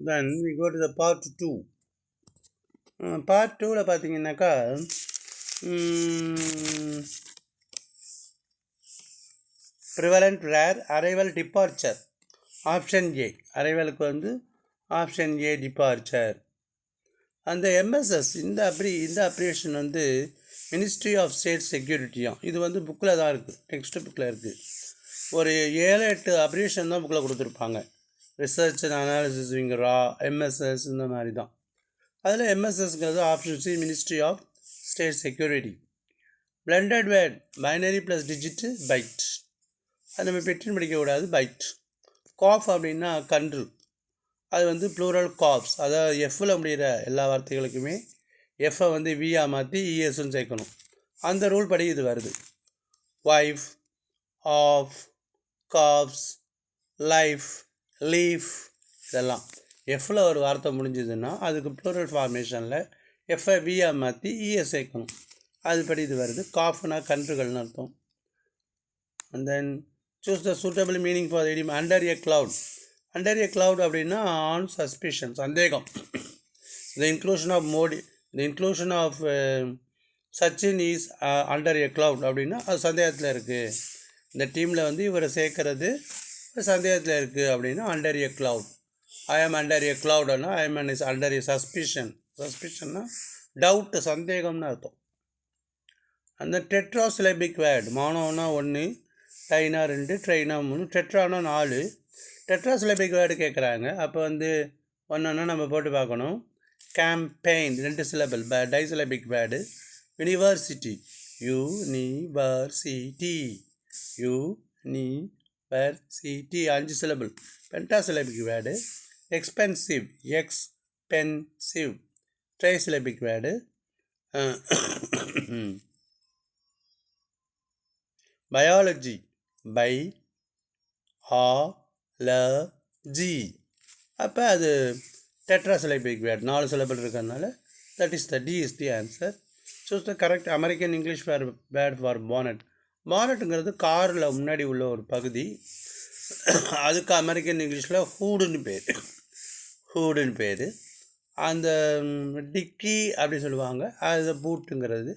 Then we go to the part 2. Part 2ல பார்த்தீங்கன்னாக்கா prevalent rare arrival departure option A. அரைவலுக்கு வந்து option A departure. அந்த MSS இந்த அப்ரிவேஷன் வந்து மினிஸ்ட்ரி ஆஃப் ஸ்டேட் செக்யூரிட்டியாம். இது வந்து புக்கில் தான் இருக்குது, டெக்ஸ்ட் புக்கில் இருக்குது. ஒரு 7-8 அப்ரிவேஷன் தான் புக்கில் கொடுத்துருப்பாங்க. ரிசர்ச் அண்ட் அனாலிசிஸ் விங் ரா, எம்எஸ்எஸ் இந்த மாதிரி தான். அதில் எம்எஸ்எஸ்ங்கிறது option C, ministry of state security. Blended word binary plus digit byte, அது நம்ம பெற்றின் படிக்கக்கூடாது, பைட். காஃப் அப்படின்னா கன்று, அது வந்து ப்ளூரல் காப்ஸ், அதாவது எஃப்பில் முடிகிற எல்லா வார்த்தைகளுக்குமே எஃப்பை வந்து வியா மாற்றி இஎஸ்ன்னு சேர்க்கணும். அந்த ரூல் படி இது வருது. Wife, off, cops, life, leaf, இதெல்லாம் எஃப்பில் ஒரு வார்த்தை முடிஞ்சதுன்னா அதுக்கு ப்ளூரல் ஃபார்மேஷனில் எஃப்ஐ வியா மாற்றி இஎஸ் சேர்க்கணும். அதுபடி இது வருது. காஃப்னா கன்றுகள்னு அர்த்தம். And then choose the suitable meaning for idiom under a cloud. Under a cloud அப்படின்னா ஆன் சஸ்பிஷன், சந்தேகம். The inclusion of Sachin is under a cloud அப்படின்னா அது சந்தேகத்தில் இருக்குது. இந்த டீமில் வந்து இவரை சேர்க்கறது சந்தேகத்தில் இருக்குது அப்படின்னா அண்டர் எ கிளவுட். ஐ ஆம் அண்டர் எ கிளவுட்னா I am is under a suspicion. சஸ்பிஷன்னா டவுட்டு, சந்தேகம்னு அர்த்தம். அந்த டெட்ராசிலபிக் வேர்டு, மானோனா 1, டைனா 2, ட்ரைனா 3, டெட்ரானா 4. டெட்ராசிலபிக் வேர்டு கேட்குறாங்க. அப்போ வந்து ஒன்றா நம்ம போட்டு பார்க்கணும். Campaign 2 syllable, disyllabic word. University, university, university 5 syllable, pentasyllabic word. Expensive, expensive, trisyllabic word. Biology, biology, அப்போ அது டெட்ராசிலபிக் வேர்டு, 4 சிலபிள் இருக்கிறதுனால that is the D is the answer. Choose the correct American English word for bonnet. பானட்டுங்கிறது காரில் முன்னாடி உள்ள ஒரு பகுதி, அதுக்கு அமெரிக்கன் இங்கிலீஷில் ஹூடுன்னு பேர். அந்த டிக்கி அப்படி சொல்லுவாங்க, அது பூட்டுங்கிறது,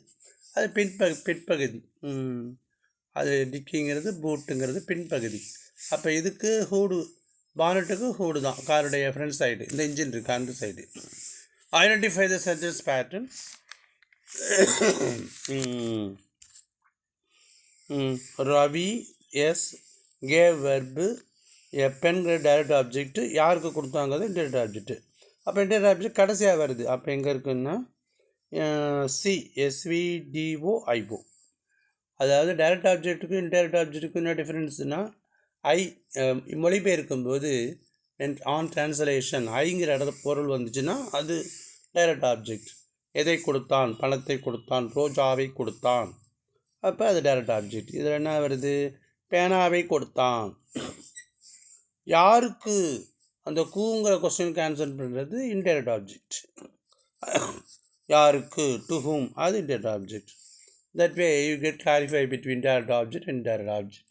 அது பின்பகுதி. அது டிக்கிங்கிறது, பூட்டுங்கிறது பின்பகுதி. அப்போ இதுக்கு ஹூடு, பானட்டுக்கு ஹூடு தான், காருடைய ஃப்ரண்ட் சைடு, இந்த இன்ஜின் இருக்குது அந்த side. Identify the sentence pattern. Ravi S gave verb a பென்கிற டைரக்ட் ஆப்ஜெக்ட். யாருக்கு கொடுத்தாங்கிறது இன்டைரக்ட் ஆப்ஜெக்ட். அப்போ இன்டைரக்ட் ஆப்ஜெக்ட் கடைசியாக வருது. அப்போ எங்கே இருக்குன்னா சி, எஸ்விடிஓஐஓ. அதாவது டைரக்ட் ஆப்ஜெக்ட்டுக்கும் இன்டைரக்ட் ஆப்ஜெக்ட்டுக்கும் என்ன டிஃப்ரென்ஸ்னால், மொழிபெயர்க்கும்போது ஆன் டிரான்ஸ்லேஷன் ஐங்கிற இடத்துல பொருள் வந்துச்சுன்னா அது டைரக்ட் ஆப்ஜெக்ட். எதை கொடுத்தான், பணத்தை கொடுத்தான், ரோஜாவை கொடுத்தான், அப்போ அது டைரக்ட் ஆப்ஜெக்ட். இதில் என்ன வருது, பேனாவை கொடுத்தான். யாருக்கு, அந்த கூங்கிற கொஸ்டினுக்கு ஆன்சர் பண்ணுறது இன்டைரக்ட் ஆப்ஜெக்ட். யாருக்கு, டு ஹூம், அது indirect object. That way you get clarified between direct object and indirect object.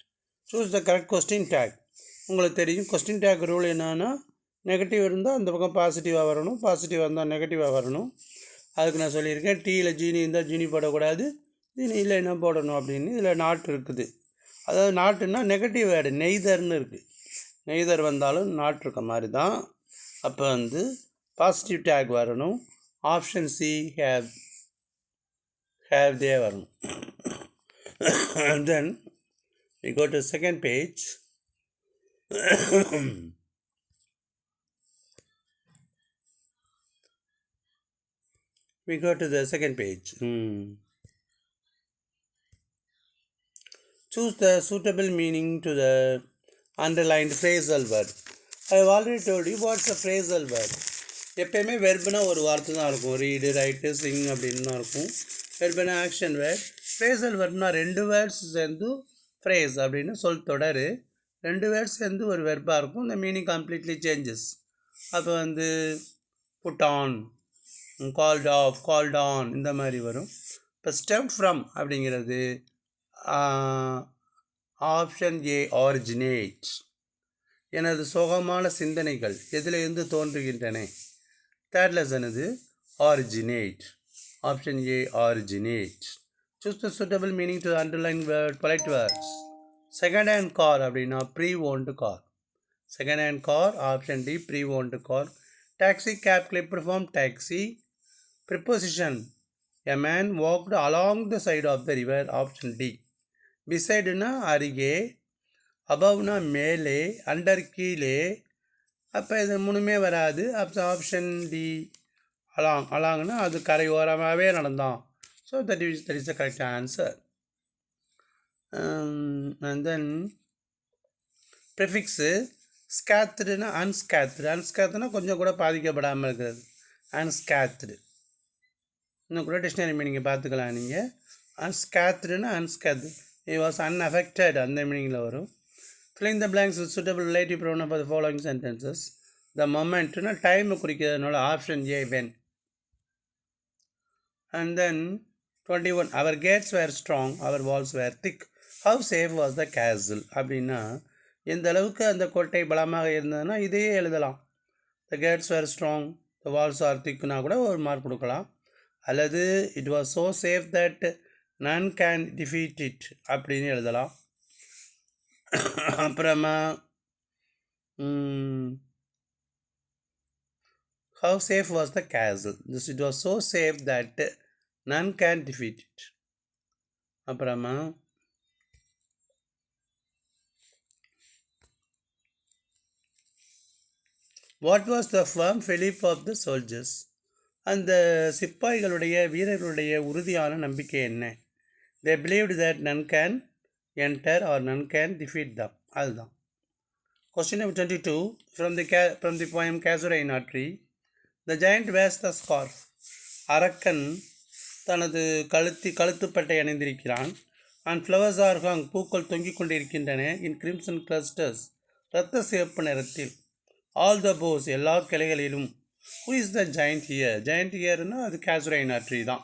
Choose the correct question tag. உங்களுக்கு தெரியும் கொஸ்டின் டேக் ரூல் என்னன்னா, நெகட்டிவ் இருந்தால் அந்த பக்கம் பாசிட்டிவாக வரணும், பாசிட்டிவாக இருந்தால் நெகட்டிவாக வரணும். அதுக்கு நான் சொல்லியிருக்கேன், டீயில் ஜீனி இருந்தால் ஜீனி போடக்கூடாது, ஜீனி இல்லை என்ன போடணும் அப்படின்னு. இதில் நாட் இருக்குது, அதாவது நாட்டுன்னா நெகட்டிவ் வேர்டு, நெய்தர்னு இருக்குது. நெய்தர் வந்தாலும் நாட் இருக்க மாதிரி தான். அப்போ வந்து பாசிட்டிவ் டேக் வரணும். ஆப்ஷன் சி have there வரணும். And then we go to second page. We go to the second page. Choose the suitable meaning to the underlined phrasal word. I have already told you what's the phrasal word. எப்பயுமே வெர்புனா ஒரு வார்த்தை தான் இருக்கும். Read, right, Singh அப்படின்னு தான் இருக்கும். வெர்புனா action word. Phrasal வேர்ட்னா 2 words சேர்ந்து phrase அப்படின்னு சொல் தொடர். 2 வேர்ட்ஸ் சேர்ந்து ஒரு வெர்பாக இருக்கும். இந்த மீனிங் கம்ப்ளீட்லி சேஞ்சஸ். அப்போ வந்து put on, called off, called on, இந்த மாதிரி வரும். இப்போ ஸ்டெம் ஃப்ரம் அப்படிங்கிறது ஆப்ஷன் ஏ, ஆரிஜினேட். எனது சோகமான சிந்தனைகள் எதிலிருந்து தோன்றுகின்றன? தேர்ட் லெசன் இது originate. Option A originate. Choose the suitable meaning to underline word polite words. Second hand car அப்படின்னா pre owned car. Second hand car option D pre owned car. Taxi cab clipped form taxi. Preposition a man walked along the side of the river option D. பிசைடுனா அருகே, அபவ்னா மேலே, under கீழே. அப்போ இது மூணுமே வராது. அப்போ ஆப்ஷன் டி அலாங். அலாங்னா அது கரையோரமாகவே நடந்தான். So that is the correct answer. And then prefix ஸ்கேத்துடுனா அன்ஸ்கேத்துடு. அன்ஸ்கேத்துனா கொஞ்சம் கூட பாதிக்கப்படாமல் இருக்கிறது. அன்ஸ்கேத்துடு இன்னும் கூட டிக்ஷனரி மீனிங்கை பார்த்துக்கலாம் நீங்கள். அன்ஸ்கேத்துடுனா அன்ஸ்கேத்து, இட் வாஸ் அன்அஃபெக்டட் அந்த மீனிங்கில் வரும். Filling the blanks with suitable relative pronoun for the following sentences. The மொமெண்ட்னா டைமை குறிக்கிறதுனால option A when. And then 21 our gates were strong, our walls were thick, how safe was the castle அப்படின்னா எந்த அளவுக்கு அந்த கோட்டை பலமாக இருந்ததுன்னா இதையே எழுதலாம். The gates were strong, the walls are திக்னா கூட ஒரு மார்க் கொடுக்கலாம். அல்லது it was so safe that none can defeat it அப்படின்னு எழுதலாம். அப்புறமா how safe was the castle, this it was so safe that none can defeat it. அப்புறமா what was the firm belief of the soldiers, அந்த சிப்பாய்களுடைய வீரர்களுடைய உறுதியான நம்பிக்கை என்ன? They believed that none can enter or none can defeat them. அதுதான் question number 22 from the poem Casuarina Inatri. The giant wears the scarf. அரக்கன் தனது கழுத்துப்பட்டை அணிந்திருக்கிறான். And flowers R ஹங், பூக்கள் தொங்கிக் கொண்டிருக்கின்றன. இன் கிரிம்சன் கிளஸ்டர்ஸ், இரத்த சிவப்பு நிறத்தில். ஆல் த போஸ், எல்லா கிளைகளிலும். Who is the giant here? Giant hereனா அது Casuarina tree தான்.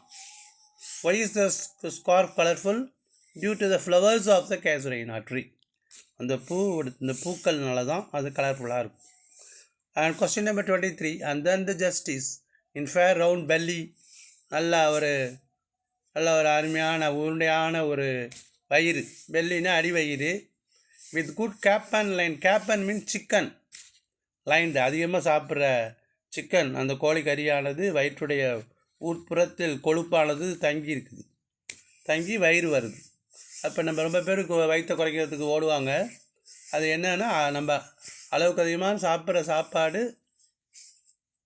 Why is the scarf colorful? Due to the flowers of the Casuarina tree. அந்த பூக்கள்னால தான் அது கலர்ஃபுல்லாக இருக்கும். And question number 23 and then the justice in fair round belly, நல்ல ஒரு அருமையான உருண்டையான ஒரு வயிறு, பெல்லினா அடிவயிறு. With good capon line, capon mean chicken, lined அதிகமாக சாப்பிட்ற சிக்கன், அந்த கோழிக்கறியானது வயிற்றுடைய உட்புறத்தில் கொழுப்பானது தங்கி இருக்குது, தங்கி வயிறு வருது. அப்போ நம்ம ரொம்ப பேருக்கு வயிற்றை குறைக்கிறதுக்கு ஓடுவாங்க. அது என்னன்னா நம்ம அளவுக்கு அதிகமாக சாப்பிட்ற சாப்பாடு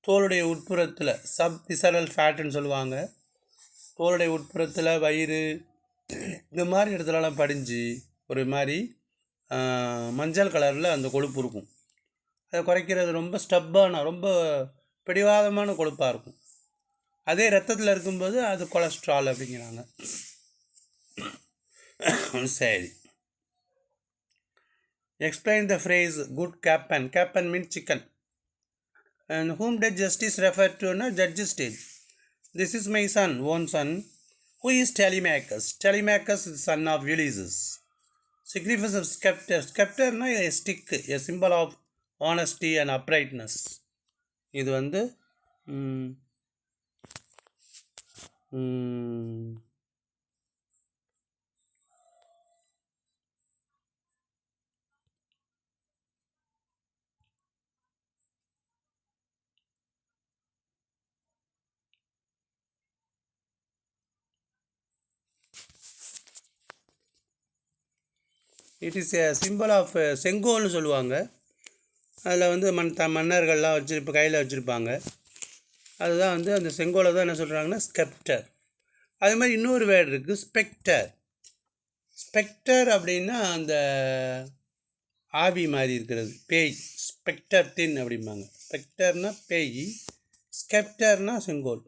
தோலுடைய உட்புறத்தில் விசரல் ஃபேட்டுன்னு சொல்லுவாங்க. தோலுடைய உட்புறத்தில் வயிறு இந்த மாதிரி இடத்துலலாம் படிஞ்சு ஒரு மாதிரி மஞ்சள் கலரில் அந்த கொழுப்பு இருக்கும். அதை குறைக்கிறது ரொம்ப ஸ்டப்பான, ரொம்ப பிடிவாதமான கொழுப்பாக இருக்கும். அதே ரத்தத்தில் இருக்கும்போது அது கொலஸ்ட்ரால் அப்படிங்கிறாங்க. சரி, explain the phrase good cap'n. Cap'n means chicken. And whom did justice refer to? No, judge's stage. This is my son, own son. Who is Telemachus? Telemachus is the son of Ulysses. Significance of scepter. Scepter na a stick, a symbol of honesty and uprightness. இது வந்து it is a symbol of செங்கோல்னு சொல்லுவாங்க. அதில் வந்து மன்னர்கள்லாம் இப்போ கையில் வச்சுருப்பாங்க. அதுதான் வந்து அந்த செங்கோலை தான் என்ன சொல்கிறாங்கன்னா ஸ்கெப்டர். அது மாதிரி இன்னொரு வேர்டு இருக்குது, ஸ்பெக்டர். ஸ்பெக்டர் அப்படின்னா அந்த ஆவி மாதிரி இருக்கிறது, பேய். ஸ்பெக்டர் தின் அப்படிம்பாங்க. ஸ்பெக்டர்னா பேய், ஸ்கெப்டர்னா செங்கோல்.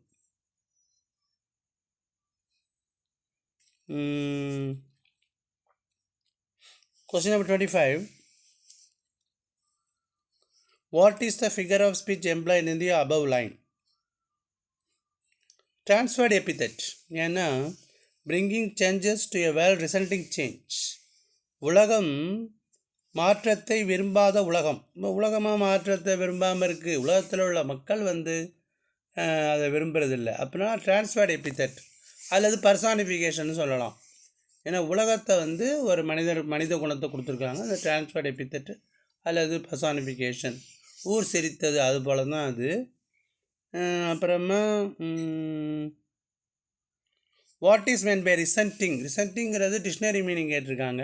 Question number 25. What is the figure of speech employed in the above line? Transferred epithet. ஏன்னா bringing changes to a world resulting change. உலகம் மாற்றத்தை விரும்பாத உலகம். இப்போ உலகமாக மாற்றத்தை விரும்பாமல் இருக்குது. உலகத்தில் உள்ள மக்கள் வந்து அதை விரும்புறதில்லை. அப்படின்னா டிரான்ஸ்ஃபர்ட் எபித்தட் அல்லது பர்சானிஃபிகேஷன் சொல்லலாம். ஏன்னா உலகத்தை வந்து ஒரு மனித குணத்தை கொடுத்துருக்காங்க. அந்த டிரான்ஸ்ஃபர்ட் எபித்தட் அல்லது பர்சானிஃபிகேஷன். ஊர் சிரித்தது அது போல தான் அது. அப்புறமா what is meant by resenting. ரிசன்ட்டிங்கிறது டிக்ஷனரி மீனிங் கேட்டிருக்காங்க.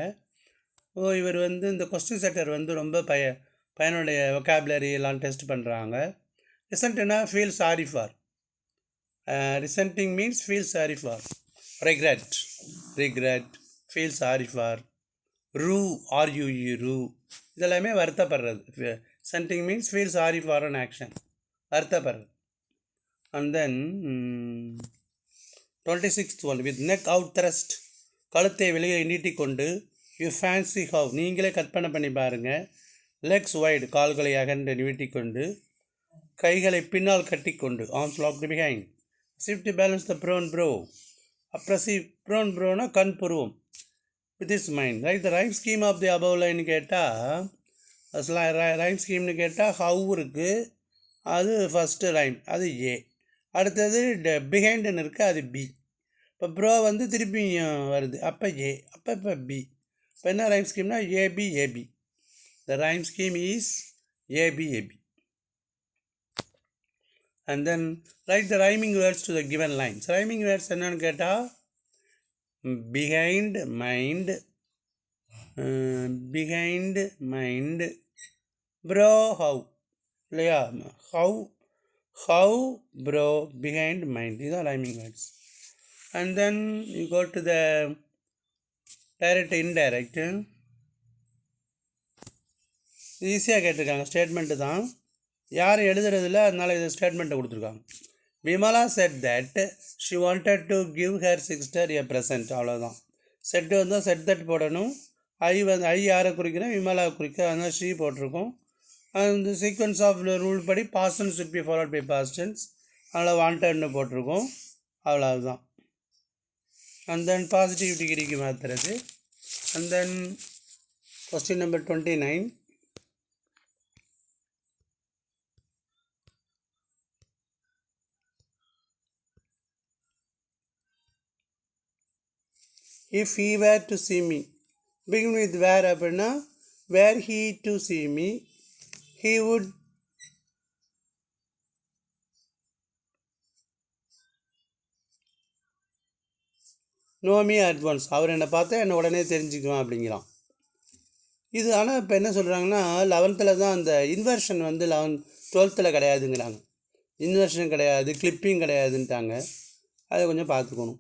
இவர் வந்து இந்த கொஸ்டின் செட்டர் வந்து ரொம்ப பயனுடைய வொக்காபுலரி எல்லாம் டெஸ்ட் பண்ணுறாங்க. ரிசன்ட்னா feel sorry for. Resenting means feel sorry for. Regret feel sorry for. RUE rue இதெல்லாமே வருத்தப்படுறது. Resenting means feel sorry for an action, வருத்தப்படுறது. And then 26th one with neck out thrust, கழுத்தை வெளியே நீட்டிக்கொண்டு. You fancy have, நீங்களே கற்பனை பண்ணி பாருங்கள். Lex wide, கால்களை அகன்று நீட்டிக்கொண்டு. கைகளை பின்னால் கட்டிக்கொண்டு. Arms locked behind. As if balance the prone brow. Oppressive prone ப்ரோனா கண் புருவம். With its mind write the rhyme scheme of the above லைன்னு கேட்டால், ரைம் ஸ்கீம்னு கேட்டால் ஹவ் இருக்குது, அது ஃபஸ்ட்டு ரைம், அது ஏ. அடுத்தது பிஹைண்டுன்னு இருக்குது, அது பி. இப்போ ப்ரோ வந்து திருப்பி வருது, அப்போ ஏ, இப்போ பி. இப்போ என்ன ரைம் ஸ்கீம்னா AB. The rhyme scheme is AB. And then write the rhyming words to the given lines. Rhyming words என்னன்னு கேட்டால் பிஹைண்ட் மைண்ட், ப்ரோ ஹவ் இல்லையா, ஹவ் ப்ரோ பிஹைண்ட் மைண்ட், இதுதான் rhyming words. And then you go to the direct indirect. ஈஸியாக கேட்டிருக்காங்க, statement தான், யாரும் எழுதுறதில்ல, அதனால் இது ஸ்டேட்மெண்ட்டை கொடுத்துருக்காங்க. Vimala set that she wanted to give her sister a present. அவ்வளோதான். செட்டு வந்தால் செட் தட் போடணும். ஐ யாரை குறிக்கிறேன், விமலா குறிக்க, அதனால் ஷீ போட்டிருக்கோம். அந்த சீக்வன்ஸ் ஆஃப் ரூல் படி past tense should be followed by past tense, அதனால் வாண்டட்னு போட்டிருக்கோம். அவ்வளோதான். அண்ட் தென் பாசிட்டிவ் டிகிரிக்கு மாற்றுறது. And then question number 29. If he were to see me, begin with where அப்படின்னா, were he to see me, he would know me at once. அவர் என்னை பார்த்தா என்னை உடனே தெரிஞ்சுக்குவேன் அப்படிங்கிறான். இது ஆனால் இப்போ என்ன சொல்கிறாங்கன்னா, 11th தான் அந்த இன்வர்ஷன் வந்து 12th கிடையாதுங்கிறாங்க. இன்வர்ஷன் கிடையாது, கிளிப்பிங் கிடையாதுன்ட்டாங்க. அதை கொஞ்சம் பார்த்துக்கணும்.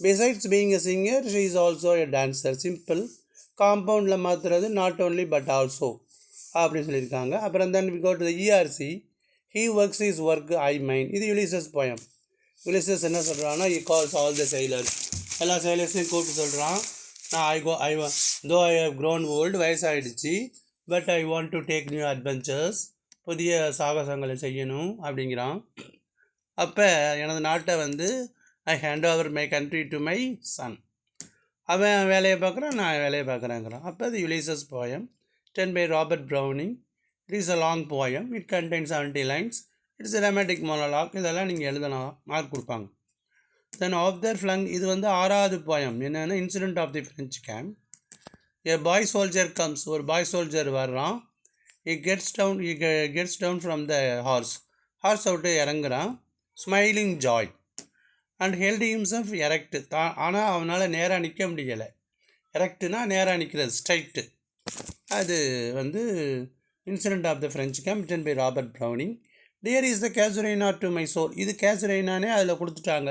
Besides being a singer, she is also a dancer. Simple. காம்பவுண்டில் மாற்றுறது நாட் ஓன்லி பட் ஆல்சோ அப்படின்னு சொல்லியிருக்காங்க. அப்புறம் then we go to the ERC. He works his work, I mine. இது யுலிசஸ் போயம். யுலிசஸ் என்ன சொல்கிறான்னா, he calls all the sailors. எல்லா sailors-ஐயும் கூப்பிட்டு சொல்கிறான், நான் though I have grown old, வயசாகிடுச்சு, but I want to take new adventures. புதிய சாகசங்களை செய்யணும் அப்படிங்கிறான். அப்போ எனது நாட்டை வந்து I hand over my country to my son. அவன் வேலையை பார்க்குறான், நான் வேலையை பார்க்குறேங்கிறான். அப்போ அது Ulysses poem, written by Robert Browning. It is a long poem. It contains 70 lines. It is a dramatic monologue. இதெல்லாம் நீங்கள் எழுதலாம், மார்க் கொடுப்பாங்க. தென் ஆஃப் தர் ஃப்ளங், இது வந்து 6வது போயம். என்னென்னா incident of the French camp. A boy soldier comes, ஒரு boy soldier வர்றான். he gets down from the horse விட்டு இறங்குறான். Smiling joy and held himself erect. ஆனால் அவனால் நேராக நிற்க முடியலை. எரெக்ட்னா நேராக நிற்கிறது, ஸ்ட்ரைட்டு. அது வந்து incident of the French camp, written by Robert Browning. Dear is the casuarina to my soul. இது கேசுரைனானே அதில் கொடுத்துட்டாங்க.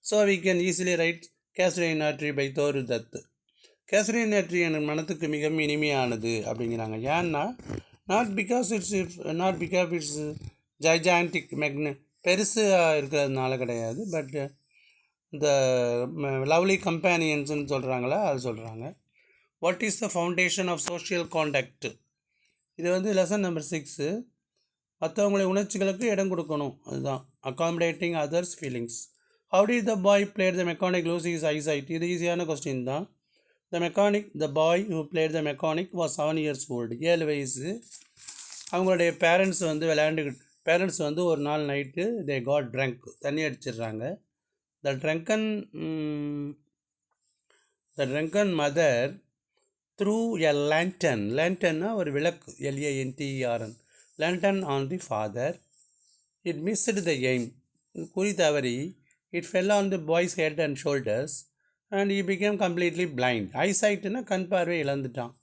So we can easily write casuarina tree by Toru Dutt. Casuarina tree எனக்கு மனத்துக்கு மிகவும் இனிமையானது அப்படிங்கிறாங்க. ஏன்னா நாட் பிகாஸ் இட்ஸ் ஜைஜான்டிக் பெருசாக இருக்கிறதுனால கிடையாது, பட் இந்த லவ்லி கம்பேனியன்ஸ்ன்னு சொல்கிறாங்களா, அது சொல்கிறாங்க. What is the foundation of social contact. இது வந்து லெசன் நம்பர் 6. மற்றவங்களுடைய உணர்ச்சிகளுக்கு இடம் கொடுக்கணும், அதுதான். Accommodating others feelings. How did the boy played the mechanic lose his eyesight. இது ஈஸியான கொஸ்டின் தான். The boy who played the mechanic was 7 years old. 7 வயசு. அவங்களுடைய பேரண்ட்ஸ் வந்து ஒரு நாள் நைட்டு தே காட் ட்ரங்க், தண்ணி அடிச்சிடுறாங்க. The drunken mother threw a லேண்டன்னா ஒரு விளக்கு, LANTERN, lantern on the father. It missed the aim, குறி தவறி. It fell on the boy's head and shoulders and he became completely blind. ஐசைட்டுன்னா கண் பார்வை இழந்துட்டான்.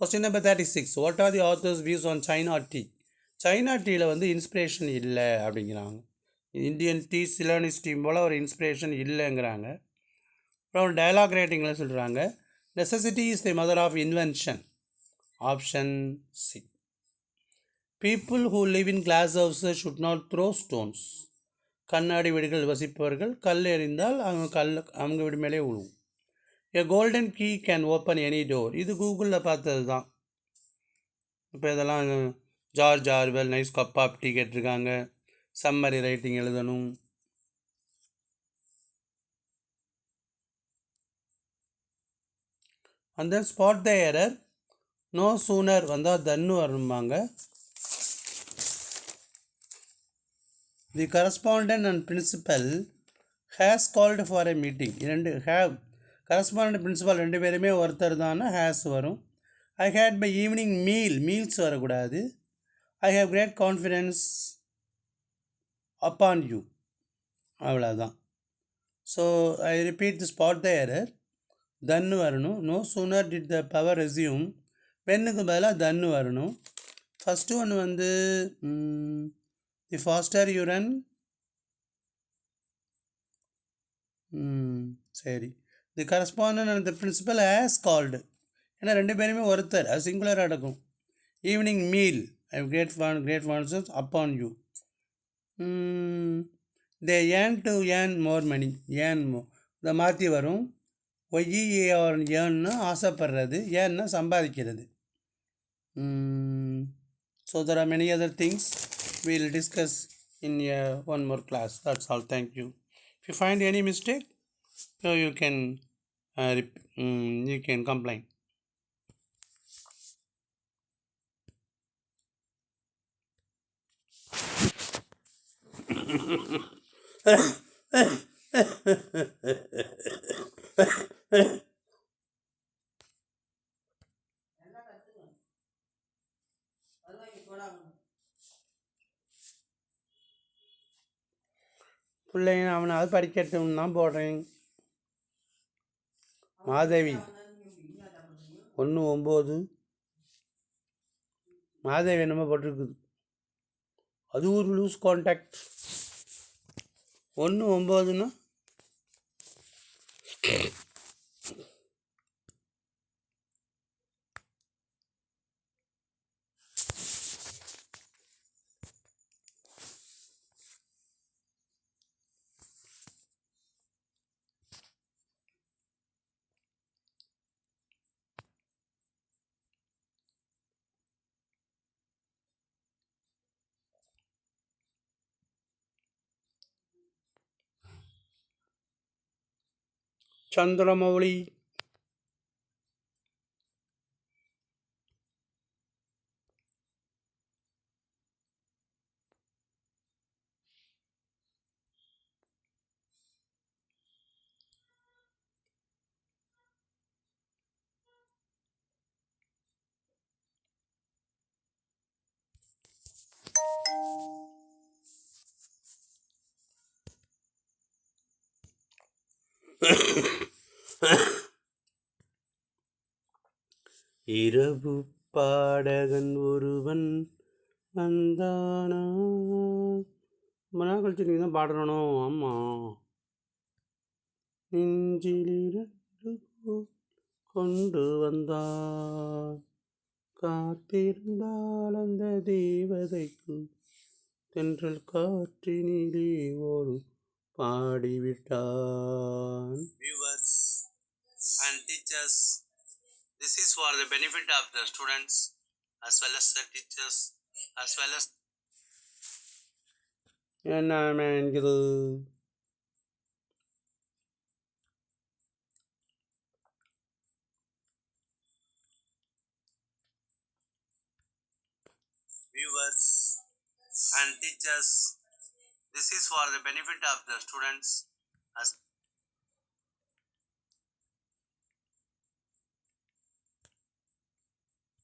Question number 36. What are the author's views on China tea? China டீயில் வந்து inspiration இல்லை அப்படிங்கிறாங்க. இந்தியன் டீ சிலோனிஸ் டீ போல் ஒரு இன்ஸ்பிரேஷன் இல்லைங்கிறாங்க. அப்புறம் டயலாக் ரேட்டிங்கில் சொல்கிறாங்க, necessity is the mother of invention. Option C. People who live in glass houses should not throw stones. கண்ணாடி வீடுகள் வசிப்பவர்கள் கல் எறிந்தால் அவங்க வீடு மேலே விழுவும். A golden key can open any door. இது கூகுளில் பார்த்தது தான். இப்போ இதெல்லாம் George Orwell nice cup of tea கேட்டிருக்காங்க. சம்மரி ரைட்டிங் எழுதணும். And then spot the error. No sooner வந்தால் தன்னு வரணும்பாங்க. The correspondent and principal has called for a meeting. Correspondent principal 2 பேருமே ஒருத்தர் தானே ஹேஸ் வரும். I had my evening meals வரக்கூடாது. I have great confidence upon you, அவ்வளோதான். So I repeat the spot the error. Than வரணும். No sooner did the power resume. பெண்ணுக்கு பதிலாக தன்னு வரணும். ஃபஸ்ட்டு ஒன்று வந்து தி ஃபாஸ்டர் யூ ரன். சரி. The correspondent and the principal has called, ஏன்னா 2 பேருமே ஒருத்தர், அது சிங்குலராக நடக்கும். Evening meal I have great confidence upon you. They yearn to earn more money. இதை மாற்றி வரும். ஏர்ன்னா ஆசைப்படுறது, ஏன்னா சம்பாதிக்கிறது. So there are many other things we will discuss in one more class. That's all. Thank you. If you find any mistake, you can complain. பிள்ளைங்க அவனாவது படிக்கட்டும்னு தான் போடுறேன். மாதவி 1-9 மாதவி என்னமோ போட்டிருக்குது. அது ஒரு லூஸ் கான்டாக்ட். 1-9ன்னா சந்திரமௌலி. இரவு பாடகன் ஒருவன் வந்தானா. ரொம்ப நாள் கழிச்சு நீங்கள் தான் பாடணும். ஆமாம். நெஞ்சிலிரண்டு கொண்டு வந்தார், காத்திருந்தால் அந்த தேவதைக்கு தென்றல் காற்றினிலே ஒரு பாடிவிட்டான். Viewers and teachers, this is for the benefit of the students as well as the teachers as well as என்ன என்கிறது. teachers. This is for the benefit of the students as